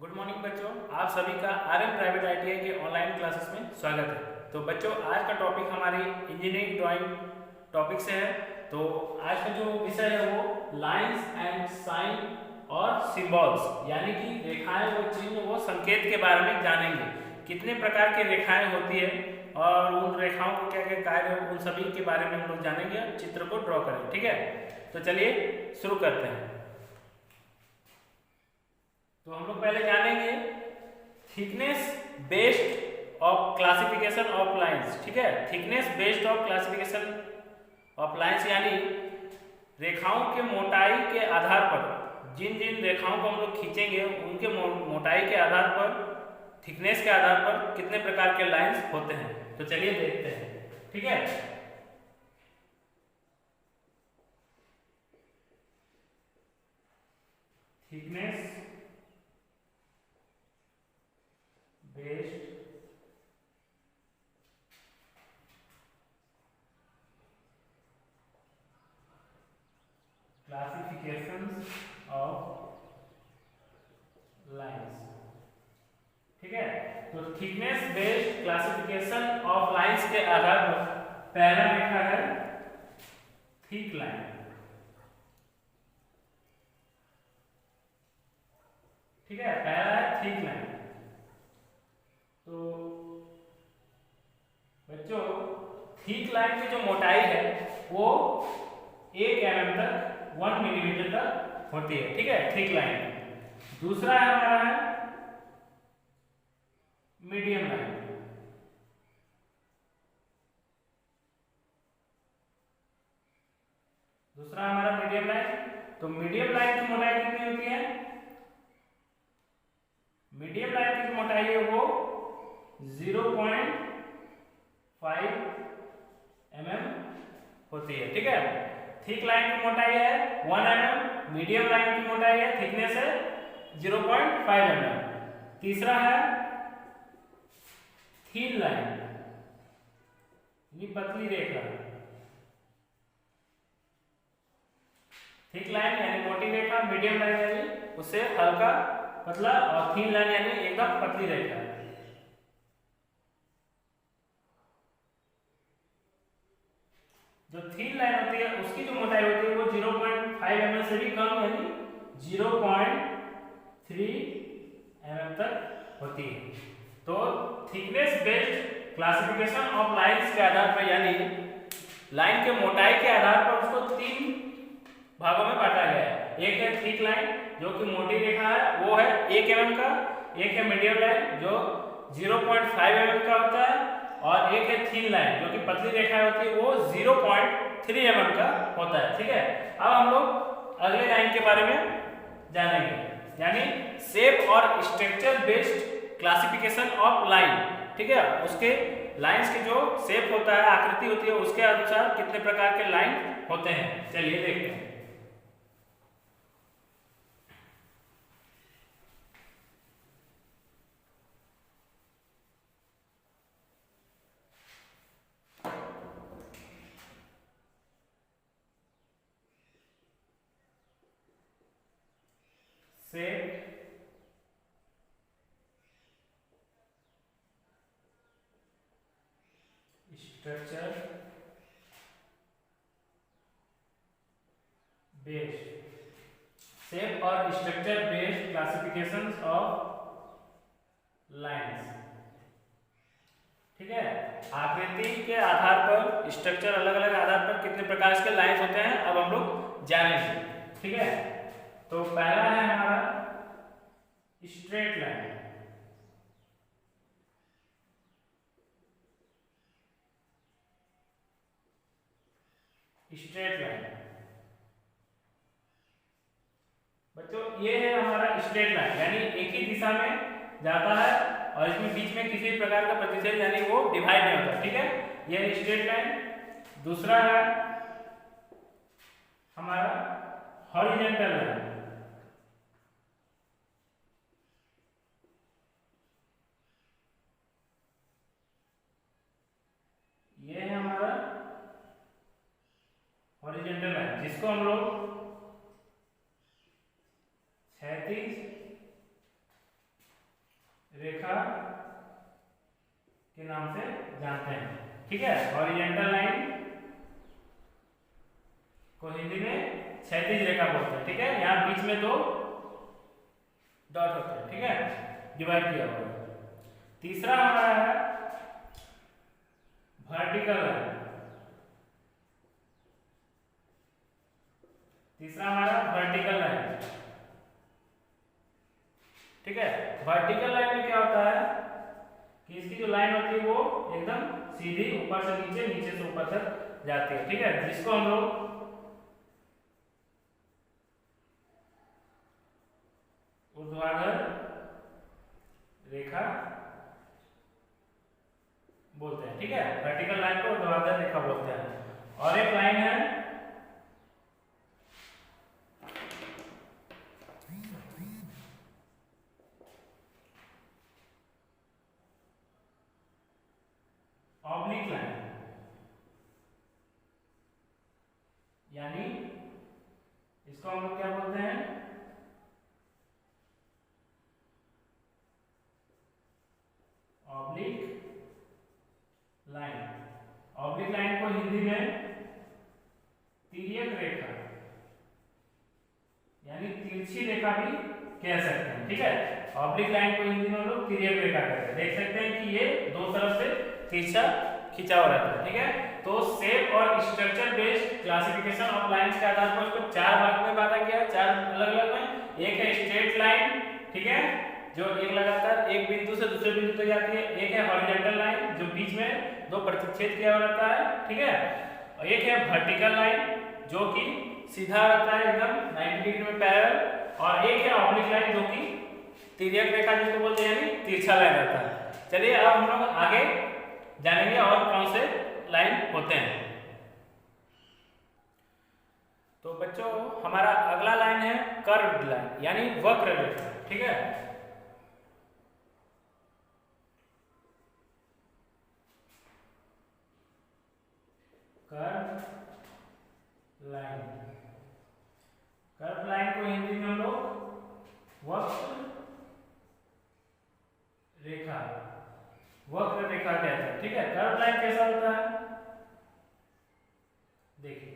Good morning बच्चों, आप सभी का आरएम प्राइवेट आईटीआई के ऑनलाइन क्लासेस में स्वागत है। तो बच्चों, आज का टॉपिक हमारी इंजीनियरिंग ड्राइंग टॉपिक से है। तो आज का जो विषय है वो लाइंस एंड साइन और सिंबल्स, यानी कि रेखाएं व चिन्ह व संकेत के बारे में जानेंगे। कितने प्रकार की रेखाएं होती है और उन रेखाओं को क्या क्या कार्य है, उन सभी के बारे में हम लोग जानेंगे। चित्र को ड्रॉ करेंगे, ठीक है। तो चलिए शुरू करते हैं। तो हम लोग पहले जानेंगे thickness based of classification of lines, ठीक है। Thickness based of classification of lines यानी रेखाओं के मोटाई के आधार पर जिन जिन रेखाओं को हम लोग खींचेंगे उनके मोटाई के आधार पर, थिकनेस के आधार पर कितने प्रकार के लाइंस होते हैं। तो चलिए देखते हैं, ठीक है। Thickness based classifications of lines, ठीक है। तो thickness based classification of lines के आधार पर पहला रेखा है थिक लाइन, ठीक है। पहला है थिक लाइन। तो बच्चों, थिक लाइन की जो मोटाई है वो 1 mm तक 1 मिलीमीटर तक होती है, ठीक है, थिक लाइन। दूसरा है हमारा है मीडियम लाइन। दूसरा हमारा मीडियम लाइन। तो मीडियम लाइन की मोटाई कितनी होती है? मीडियम लाइन की मोटाई है वो 0.5 mm होती है, ठीक है। थिक लाइन की मोटाई है 1 mm, मीडियम लाइन की मोटाई है, थिकनेस है 0.5 mm। तीसरा है थिन लाइन, ये पतली रेखा। थिक लाइन यानी मोटी रेखा, मीडियम लाइन यानी उससे हल्का पतला, और थिन लाइन यानी एकदम पतली रेखा। जो थिन लाइन होती है उसकी जो मोटाई होती है वो 0.5 mm से भी कम, यानी 0.3 mm तक होती है। तो thickness based classification of lines के आधार पर, यानी लाइन के मोटाई के आधार पर उसको 3 भागों में बांटा गया है। एक है थिक लाइन जो कि मोटी रेखा है, वो है 1 mm का। एक है मीडियम लाइन जो 0.5 mm का होता है, और एक है थिन लाइन जो कि पतली रेखा होती है, वो 0.3 mm का होता है, ठीक है। अब हम लोग अगले लाइन के बारे में जानेंगे, यानी शेप और structure based classification of line, ठीक है। उसके लाइंस के जो शेप होता है, आकृति होती है, उसके अनुसार कितने प्रकार के लाइन होते हैं। चलिए देखते हैं। शेप, स्ट्रक्चर बेस्ड, शेप और structure based classifications of lines, ठीक है। आकृति के आधार पर, स्ट्रक्चर अलग अलग आधार पर कितने प्रकार के लाइंस होते हैं, अब हम लोग जानेंगे, ठीक है। तो पहला है हमारा स्ट्रेट लाइन। स्ट्रेट लाइन बच्चों, ये है हमारा स्ट्रेट लाइन, यानी एक ही दिशा में जाता है और इसमें बीच में किसी प्रकार का प्रतिच्छेद यानी वो डिवाइड नहीं होता, ठीक है। ये स्ट्रेट लाइन। दूसरा है हमारा हॉरिजॉन्टल लाइन। ये है हमारा हॉरिजॉन्टल लाइन, जिसको हम लोग क्षैतिज जानते हैं, ठीक है। हॉरिजॉन्टल लाइन को हिंदी में क्षैतिज रेखा बोलते हैं, ठीक है। यहाँ बीच में दो डॉट होते हैं, ठीक है, डिवाइड किया हुआ है। तीसरा हमारा है वर्टिकल लाइन। तीसरा हमारा वर्टिकल लाइन, ठीक है। वर्टिकल लाइन में क्या होता है कि इसकी जो लाइन होती है वो एकदम सीधी ऊपर से नीचे, नीचे से ऊपर तक जाती है, ठीक है, जिसको हम लोग ऊर्ध्वाधर रेखा बोलते हैं, ठीक है। वर्टिकल लाइन को ऊर्ध्वाधर रेखा बोलते हैं। और एक लाइन है ऑब्लिक लाइन, यानी इसको हम लोग क्या बोलते हैं, ऑब्लिक लाइन। ऑब्लिक लाइन को हिंदी में तिर्यक रेखा यानी तिरछी रेखा भी कह सकते हैं, ठीक है। ऑब्लिक लाइन को हिंदी में हम लोग तिर्यक रेखा कहते हैं। देख सकते हैं कि ये दो तरफ से तिरछा खिंचा हुआ रहता है, ठीक है। तो शेप और structure based classification of lines के आधार पर उसको चार भाग में बांटा गया है, चार अलग अलग में। एक है स्ट्रेट लाइन, ठीक है, जो एक लगातार एक बिंदु से दूसरे बिंदु तक जाती है। एक है हॉरिजॉन्टल लाइन, जो बीच में दो प्रतिच्छेद किया हुआ रहता है, ठीक है। और एक है वर्टिकल लाइन, जो कि सीधा रहता है एकदम 90 डिग्री में पैरेलल। और एक है ऑब्लिक लाइन, जो कि तिर्यक रेखा जिसको बोलते हैं, यानी तिरछा लाइन रहता है। चलिए अब हम लोग आगे जानेंगे और कौन से लाइन होते हैं। तो बच्चों हमारा अगला लाइन है कर्व्ड लाइन, यानी वक्र रेखा, ठीक है। कर्व लाइन, कर्व लाइन को हिंदी में हम लोग वक्र रेखा, वक्र रेखा कहते हैं, ठीक है। कर्व लाइन कैसा होता है, देखिए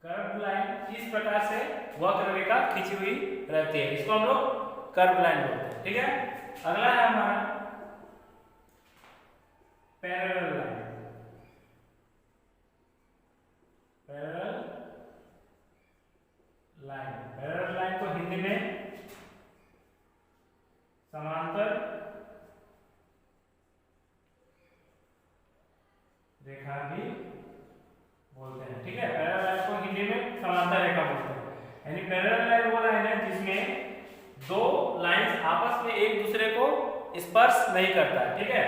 कर्व लाइन इस प्रकार से वक्र रेखा खींची हुई रहती है, इसको हम लोग कर्व लाइन बोलते हैं, ठीक है। अगला है हमारा parallel line. Parallel line, parallel line को हिंदी में समांतर रेखा भी बोलते हैं, ठीक है। पैरेलल लाइन को हिंदी में समांतर रेखा बोलते हैं, यानी पैरेलल लाइन वो लाइन है जिसमें दो लाइंस आपस में एक दूसरे को स्पर्श नहीं करता है, ठीक है।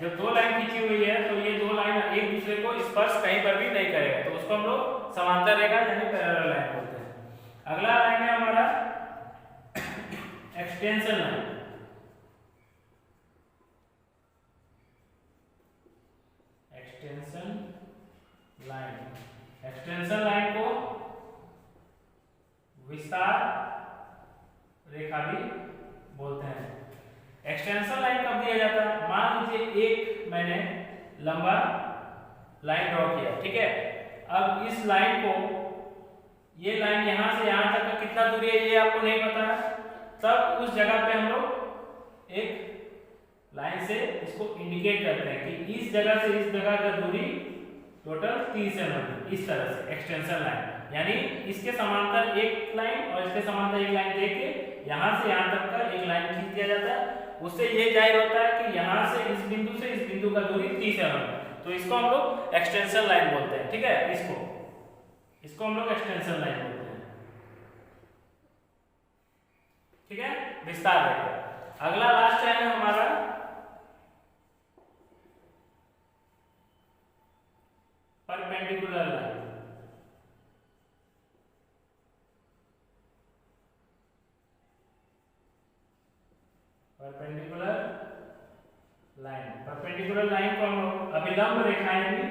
जब दो लाइन खींची हुई है तो ये दो लाइन एक दूसरे को स्पर्श कहीं पर भी नहीं करेगा, तो उसको हम लोग समांतर रेखा यानी पैरेलल लाइन बोलते हैं। अगला लाइन है हमारा extension line. Extension line, extension line को विस्तार रेखा भी बोलते हैं। एक्सटेंशन लाइन कब दिया जाता है, मान लीजिए एक मैंने लंबा लाइन ड्रॉ किया, ठीक है। अब इस लाइन को, ये लाइन यहां से यहां तक का कितना दूरी है ये आपको नहीं पता है, तब उस जगह पे हम लोग एक लाइन से इसको इंडिकेट करते हैं कि इस जगह से इस जगह का दूरी टोटल 30 mm, इस तरह से एक्सटेंशन लाइन, यानी इसके समांतर एक लाइन और इसके समांतर एक लाइन देके यहां से यहां तक का एक लाइन खींच दिया जाता है। उससे ये जाहिर होता है कि यहां से इस बिंदु का दूरी 30 mm, तो इसको हम लोग एक्सटेंशन लाइन बोलते हैं, ठीक है। इसको हम लोग एक्सटेंशन लाइन बोलते हैं, ठीक है, विस्तार रेखा। अगला लास्ट है हमारा perpendicular line. Perpendicular line, perpendicular line को हम लोग अभिलंब रेखाएं भी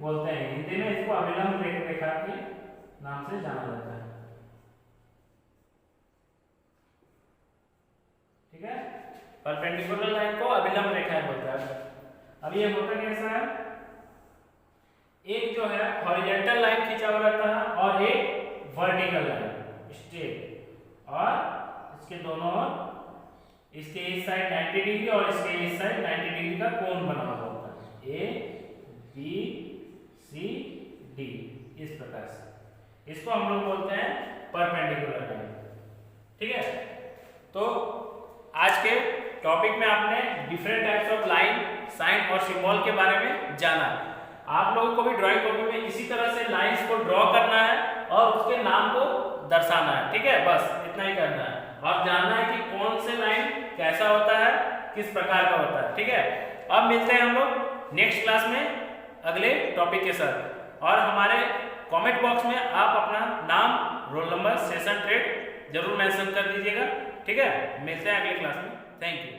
बोलते हैं, हिंदी में इसको अभिलंब रेखा के नाम से जाना जाता है, ठीक है। परपेंडिकुलर लाइन को अभिलंब रेखाएं बोलते हैं। अब ये होता कैसा है, एक जो है हॉरिजॉन्टल लाइन खींचा हुआ रहता है और एक वर्टिकल लाइन स्ट्रेट, और इसके दोनों इसके इस साइड 90 डिग्री और इसके इस साइड 90 डिग्री का कोण बना हुआ होता है, ए बी सी डी, इस प्रकार से इसको हम लोग बोलते हैं परपेंडिकुलर लाइन। ठीक है, तो आज के टॉपिक में आपने different types of line, sign और सिंबल के बारे में जाना। आप लोगों को भी ड्राइंग कॉपी में इसी तरह से लाइंस को ड्रॉ करना है और उसके नाम को दर्शाना है। ठीक है, बस इतना ही करना है और जानना है कि कौन से लाइन कैसा होता है, किस प्रकार का होता है। ठीक है, अब मिलते हैं हम लोग नेक्स्ट क्लास में अगले टॉपिक के साथ, और हमारे कमेंट बॉक्स में आप अपना नाम, रोल नंबर, सेशन ट्रेड जरूर मेंशन कर दीजिएगा। ठीक है, मिलते हैं अगले क्लास में। Thank you.